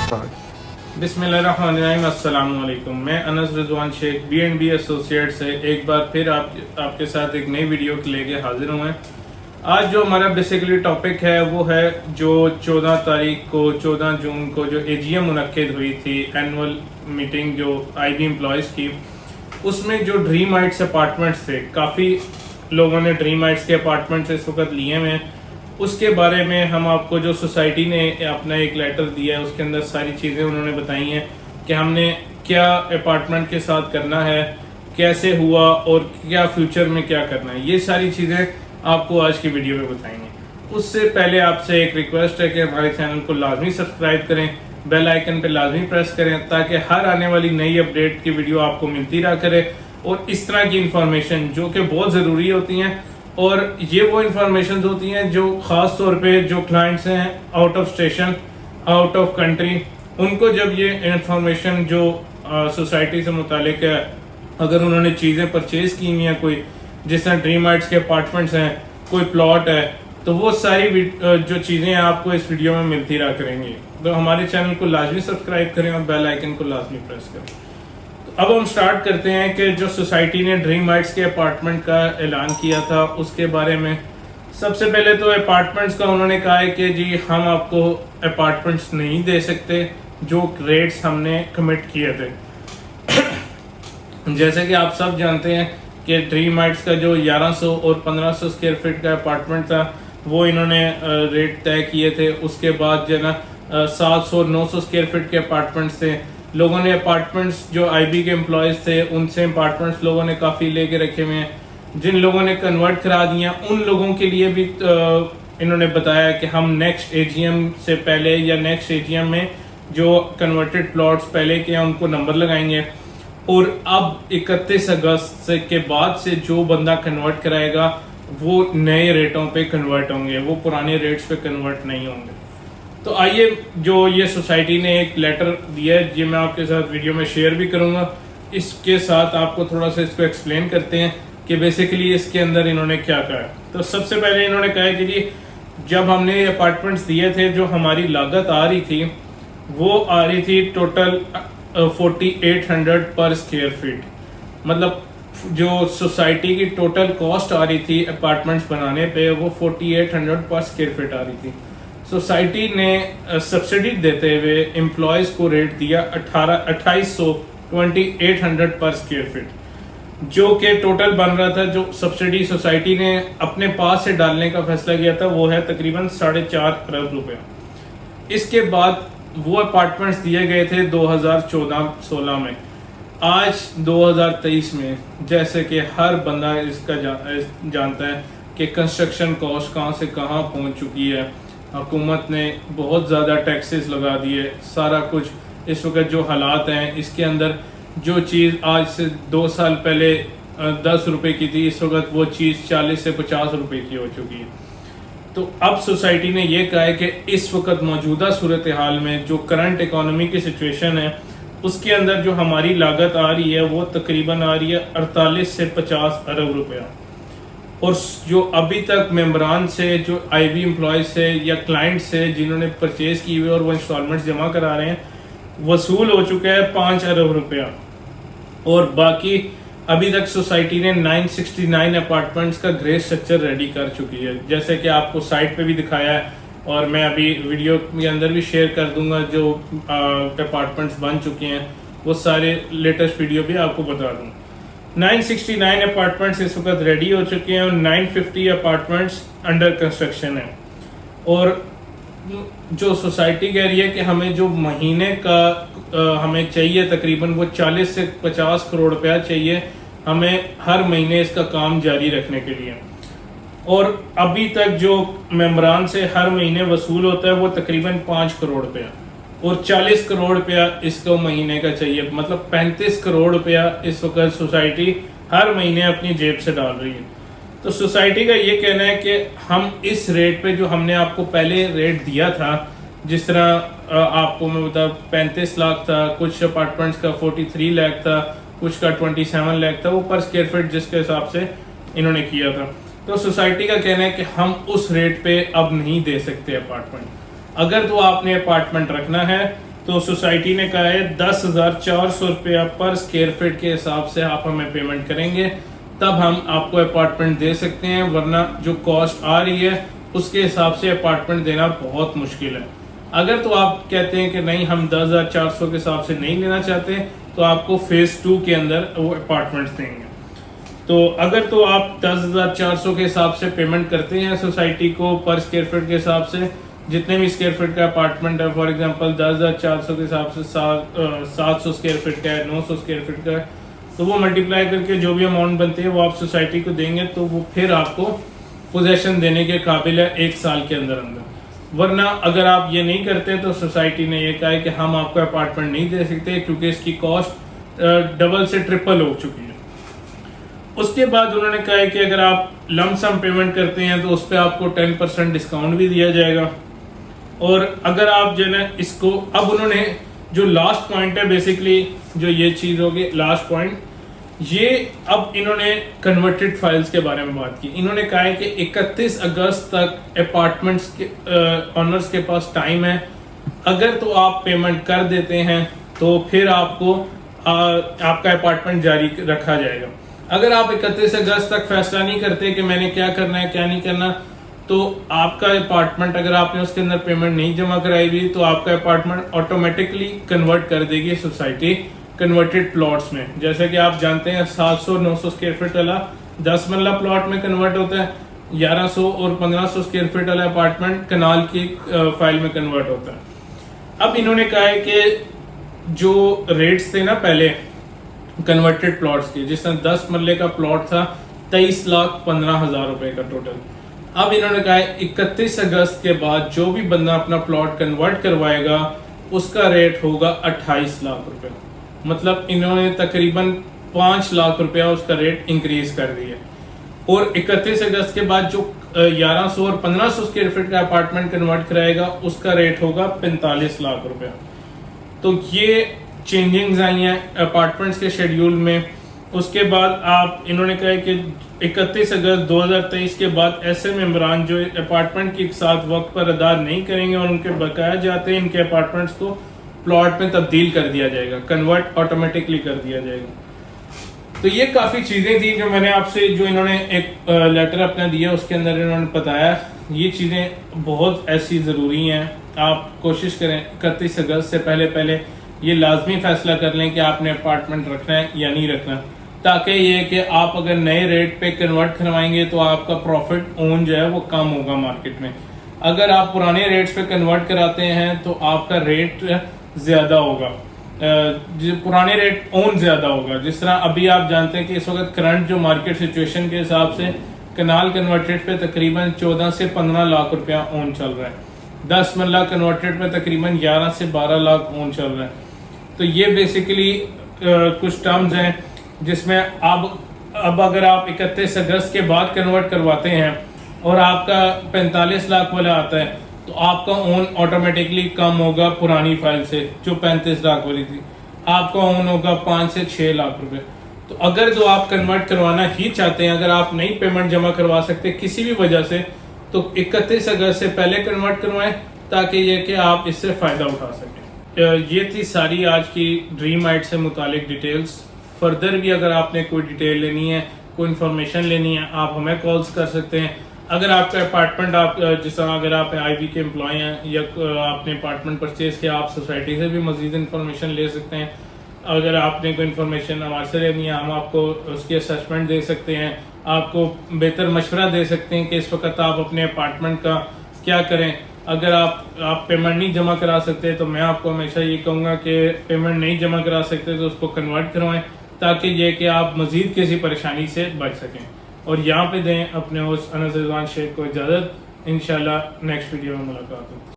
बिस्मिल्लाहिर्रहमानिर्रहीम। अस्सलाम वालेकुम। मैं अनस रिजवान शेख B&B एसोसिएट से एक बार फिर आपके साथ एक नई वीडियो लेके हाजिर हुए हैं। आज जो हमारा बेसिकली टॉपिक है वो है जो 14 जून को जो AGM मुनक्किद हुई थी, एनुअल मीटिंग जो IB एम्प्लॉयज़ की, उसमें जो ड्रीम हाइट्स अपार्टमेंट्स थे, काफ़ी लोगों ने ड्रीम हाइट्स के अपार्टमेंट्स इस वक्त लिए हुए हैं। उसके बारे में हम आपको जो सोसाइटी ने अपना एक लेटर दिया है उसके अंदर सारी चीज़ें उन्होंने बताई हैं कि हमने क्या अपार्टमेंट के साथ करना है, कैसे हुआ और क्या फ्यूचर में क्या करना है, ये सारी चीज़ें आपको आज की वीडियो में बताएंगे। उससे पहले आपसे एक रिक्वेस्ट है कि हमारे चैनल को लाजमी सब्सक्राइब करें, बेल आइकन पर लाजमी प्रेस करें ताकि हर आने वाली नई अपडेट की वीडियो आपको मिलती रहा करे और इस तरह की इंफॉर्मेशन जो कि बहुत ज़रूरी होती हैं। और ये वो इंफॉर्मेशन होती हैं जो ख़ास तौर पे जो क्लाइंट्स हैं out of station, out of country, उनको जब ये इंफॉर्मेशन जो सोसाइटी से मुतालिक है, अगर उन्होंने चीज़ें परचेज की हुई हैं, कोई जिस तरह ड्रीम हाइट्स के अपार्टमेंट्स हैं, कोई प्लॉट है, तो वो सारी जो चीज़ें आपको इस वीडियो में मिलती रहा करेंगी। तो हमारे चैनल को लाजमी सब्सक्राइब करें और बेल आइकन को लाजमी प्रेस करें। अब हम स्टार्ट करते हैं कि जो सोसाइटी ने ड्रीम हाइट्स के अपार्टमेंट का ऐलान किया था उसके बारे में। सबसे पहले तो अपार्टमेंट्स का उन्होंने कहा है कि जी हम आपको अपार्टमेंट्स नहीं दे सकते जो रेट्स हमने कमिट किए थे। जैसे कि आप सब जानते हैं कि ड्रीम हाइट्स का जो 1100 और 1500 स्क्वायर फीट का अपार्टमेंट था वो इन्होंने रेट तय किए थे। उसके बाद जो ना 700 और 900 स्क्वायर फीट के अपार्टमेंट्स थे। लोगों ने अपार्टमेंट्स जो IB के एम्प्लॉयज़ थे उनसे अपार्टमेंट्स लोगों ने काफ़ी लेके रखे हुए हैं। जिन लोगों ने कन्वर्ट करा दिया उन लोगों के लिए भी इन्होंने बताया कि हम नेक्स्ट AGM से पहले या नेक्स्ट AGM में जो कन्वर्टेड प्लॉट्स पहले के हैं उनको नंबर लगाएंगे। और अब 31 अगस्त के बाद से जो बंदा कन्वर्ट कराएगा वो नए रेटों पे कन्वर्ट होंगे, वो पुराने रेट्स पे कन्वर्ट नहीं होंगे। तो आइए, जो ये सोसाइटी ने एक लेटर दिया है ये मैं आपके साथ वीडियो में शेयर भी करूंगा। इसके साथ आपको थोड़ा सा इसको एक्सप्लेन करते हैं कि बेसिकली इसके अंदर इन्होंने क्या कहा है। तो सबसे पहले इन्होंने कहा है कि जी जब हमने ये अपार्टमेंट्स दिए थे जो हमारी लागत आ रही थी वो आ रही थी टोटल 4800 पर स्क्वायर फीट। मतलब जो सोसाइटी की टोटल कॉस्ट आ रही थी अपार्टमेंट्स बनाने पे वो 4800 पर स्क्वायर फीट आ रही थी। सोसाइटी ने सब्सिडी देते हुए एम्प्लॉयज़ को रेट दिया 2800 पर स्क्वायर फीट, जो कि टोटल बन रहा था। जो सब्सिडी सोसाइटी ने अपने पास से डालने का फैसला किया था वो है तकरीबन 4.5 अरब रुपया। इसके बाद वो अपार्टमेंट्स दिए गए थे 2014-16 में। आज 2023 में जैसे कि हर बंदा इसका जानता है कि कंस्ट्रक्शन कॉस्ट कहाँ से कहाँ पहुँच चुकी है। हुकूमत ने बहुत ज़्यादा टैक्सेस लगा दिए। सारा कुछ इस वक्त जो हालात हैं इसके अंदर जो चीज़ आज से 2 साल पहले 10 रुपए की थी इस वक्त वो चीज़ 40 से 50 रुपए की हो चुकी है। तो अब सोसाइटी ने यह कहा है कि इस वक्त मौजूदा सूरत हाल में जो करंट इकोनॉमी की सिचुएशन है उसके अंदर जो हमारी लागत आ रही है वो तकरीबन आ रही है 48 से 50 अरब रुपया। और जो अभी तक मेंबरान से जो IB एम्प्लॉयज़ से या क्लाइंट से जिन्होंने परचेज की हुई और वो इंस्टॉलमेंट्स जमा करा रहे हैं वसूल हो चुका है 5 अरब रुपया। और बाकी अभी तक सोसाइटी ने 969 अपार्टमेंट्स का ग्रे स्ट्रक्चर रेडी कर चुकी है, जैसे कि आपको साइट पे भी दिखाया है और मैं अभी वीडियो के अंदर भी शेयर कर दूंगा। जो अपार्टमेंट्स बन चुके हैं वो सारे लेटेस्ट वीडियो भी आपको बता दूँ। 969 अपार्टमेंट्स इस वक्त रेडी हो चुके हैं और 950 अपार्टमेंट्स अंडर कंस्ट्रक्शन है। और जो सोसाइटी कह रही है कि हमें जो महीने का हमें चाहिए तकरीबन वो 40 से 50 करोड़ रुपया चाहिए हमें हर महीने इसका काम जारी रखने के लिए। और अभी तक जो मेंबरान से हर महीने वसूल होता है वो तकरीबन 5 करोड़ रुपया और 40 करोड़ रुपया इसको महीने का चाहिए। मतलब 35 करोड़ रुपया इस वक्त सोसाइटी हर महीने अपनी जेब से डाल रही है। तो सोसाइटी का ये कहना है कि हम इस रेट पे जो हमने आपको पहले रेट दिया था, जिस तरह आपको मैं बता 35 लाख था, कुछ अपार्टमेंट्स का 43 लाख था, कुछ का 27 लाख था, वो पर स्क्वायर फीट जिसके हिसाब से इन्होंने किया था। तो सोसाइटी का कहना है कि हम उस रेट पे अब नहीं दे सकते अपार्टमेंट। अगर तो आपने अपार्टमेंट रखना है تو سوسائٹی نے کہا ہے 10,400 روپیہ پر اسکوائر فٹ کے حساب سے آپ ہمیں پیمنٹ کریں گے تب ہم آپ کو اپارٹمنٹ دے سکتے ہیں، ورنہ جو کاسٹ آ رہی ہے اس کے حساب سے اپارٹمنٹ دینا بہت مشکل ہے۔ اگر تو آپ کہتے ہیں کہ نہیں ہم 10,400 کے حساب سے نہیں لینا چاہتے تو آپ کو فیز 2 کے اندر وہ اپارٹمنٹ دیں گے۔ تو اگر تو آپ 10,400 کے حساب سے پیمنٹ کرتے ہیں سوسائٹی کو پر اسکوائر فٹ کے حساب سے، جتنے بھی اسکوائر فٹ کا اپارٹمنٹ ہے، فار ایگزامپل 10,400 کے حساب سے 700 اسکوائر فٹ کا ہے، 900 اسکوائر فٹ کا ہے، تو وہ ملٹیپلائی کر کے جو بھی اماؤنٹ بنتی ہے وہ آپ سوسائٹی کو دیں گے تو وہ پھر آپ کو پوزیشن دینے کے قابل ہے 1 سال کے اندر اندر۔ ورنہ اگر آپ یہ نہیں کرتے تو سوسائٹی نے یہ کہا ہے کہ ہم آپ کو اپارٹمنٹ نہیں دے سکتے کیونکہ اس کی کاسٹ ڈبل سے ٹرپل ہو چکی ہے۔ اس کے بعد انہوں نے کہا ہے کہ اگر آپ لم سم پیمنٹ کرتے ہیں تو اس پہ آپ کو 10% ڈسکاؤنٹ بھی دیا جائے گا، اور اگر آپ جو ہے اس کو اب انہوں نے جو لاسٹ پوائنٹ ہے بیسیکلی جو یہ چیز ہوگی لاسٹ پوائنٹ، یہ اب انہوں نے کنورٹڈ فائلز کے بارے میں بات کی۔ انہوں نے کہا ہے کہ 31 اگست تک اپارٹمنٹس کے اونرز کے پاس ٹائم ہے، اگر تو آپ پیمنٹ کر دیتے ہیں تو پھر آپ کو آپ کا اپارٹمنٹ جاری رکھا جائے گا۔ اگر آپ 31 اگست تک فیصلہ نہیں کرتے کہ میں نے کیا کرنا ہے کیا نہیں کرنا، تو آپ کا اپارٹمنٹ اگر آپ نے اس کے اندر پیمنٹ نہیں جمع کرائی ہوئی تو آپ کا اپارٹمنٹ آٹومیٹکلی کنورٹ کر دے گی سوسائٹی کنورٹڈ پلاٹس میں۔ جیسے کہ آپ جانتے ہیں 700-900 اسکوائر فٹ والا 10 مرلہ پلاٹ میں کنورٹ ہوتا ہے، 1100 اور 1500 اسکوائر فٹ والا اپارٹمنٹ کنال کی فائل میں کنورٹ ہوتا ہے۔ اب انہوں نے کہا ہے کہ جو ریٹس تھے نا پہلے کنورٹڈ پلاٹس کے، جس طرح 10 مرلے کا پلاٹ تھا 23,15,000 روپے کا ٹوٹل، اب انہوں نے کہا ہے 31 اگست کے بعد جو بھی بندہ اپنا پلاٹ کنورٹ کروائے گا اس کا ریٹ ہوگا 28 لاکھ روپے، مطلب انہوں نے تقریباً 5 لاکھ روپیہ اس کا ریٹ انکریز کر دیا۔ اور 31 اگست کے بعد جو 1100 اور 1500 اسکوائر فٹ کا اپارٹمنٹ کنورٹ کرائے گا اس کا ریٹ ہوگا 45 لاکھ روپیہ۔ تو یہ چینجنگز آئی ہیں اپارٹمنٹس کے شیڈیول میں۔ اس کے بعد انہوں نے کہا ہے کہ 31 اگست 2023 کے بعد ایسے ممبران جو اپارٹمنٹ کے ساتھ وقت پر ادا نہیں کریں گے اور ان کے بقایا جاتے ہیں ان کے اپارٹمنٹس کو پلاٹ میں تبدیل کر دیا جائے گا، کنورٹ آٹومیٹکلی کر دیا جائے گا۔ تو یہ کافی چیزیں تھیں جو میں نے آپ سے جو انہوں نے ایک لیٹر اپنا دیا اس کے اندر انہوں نے بتایا، یہ چیزیں بہت ایسی ضروری ہیں۔ آپ کوشش کریں 31 اگست سے پہلے یہ لازمی فیصلہ کر لیں کہ آپ نے اپارٹمنٹ رکھنا ہے یا نہیں رکھنا، تاکہ یہ کہ آپ اگر نئے ریٹ پہ کنورٹ کروائیں گے تو آپ کا پروفٹ اون جو ہے وہ کم ہوگا مارکیٹ میں۔ اگر آپ پرانے ریٹس پہ کنورٹ کراتے ہیں تو آپ کا ریٹ زیادہ ہوگا، پرانے ریٹ اون زیادہ ہوگا۔ جس طرح ابھی آپ جانتے ہیں کہ اس وقت کرنٹ جو مارکیٹ سچویشن کے حساب سے کنال کنورٹڈ پہ تقریباً 14 سے 15 لاکھ روپیہ اون چل رہا ہے، 10 مرلہ کنورٹڈ پہ تقریباً 11 سے 12 لاکھ اون چل رہا ہے۔ تو یہ بیسیکلی کچھ ٹرمز ہیں جس میں اب اگر آپ 31 اگست کے بعد کنورٹ کرواتے ہیں اور آپ کا 45 لاکھ والا آتا ہے تو آپ کا اون آٹومیٹکلی کم ہوگا پرانی فائل سے جو 35 لاکھ والی تھی، آپ کا اون ہوگا 5 سے 6 لاکھ روپے۔ تو اگر جو آپ کنورٹ کروانا ہی چاہتے ہیں، اگر آپ نہیں پیمنٹ جمع کروا سکتے کسی بھی وجہ سے، تو 31 اگست سے پہلے کنورٹ کروائیں تاکہ یہ کہ آپ اس سے فائدہ اٹھا سکیں۔ یہ تھی ساری آج کی ڈریم ہائٹ سے متعلق ڈیٹیلز۔ فردر بھی اگر آپ نے کوئی ڈیٹیل لینی ہے، کوئی انفارمیشن لینی ہے، آپ ہمیں کالز کر سکتے ہیں۔ اگر آپ کا اپارٹمنٹ جس طرح اگر آپ آئی بی کے امپلائی ہیں یا آپ نے اپارٹمنٹ پرچیز کیا، آپ سوسائٹی سے بھی مزید انفارمیشن لے سکتے ہیں۔ اگر آپ نے کوئی انفارمیشن ہمارے سے لینی ہے ہم آپ کو اس کی اسسمنٹ دے سکتے ہیں، آپ کو بہتر مشورہ دے سکتے ہیں کہ اس وقت آپ اپنے اپارٹمنٹ کا کیا کریں۔ اگر آپ پیمنٹ نہیں جمع کرا سکتے تو میں آپ کو ہمیشہ یہ کہوں گا کہ پیمنٹ نہیں جمع کرا سکتے تو اس کو کنورٹ کروائیں تاکہ یہ کہ آپ مزید کسی پریشانی سے بچ سکیں۔ اور یہاں پہ دیں اپنے ہوسٹ انس رضوان شیخ کو اجازت۔ انشاءاللہ نیکسٹ ویڈیو میں ملاقات ہوگی۔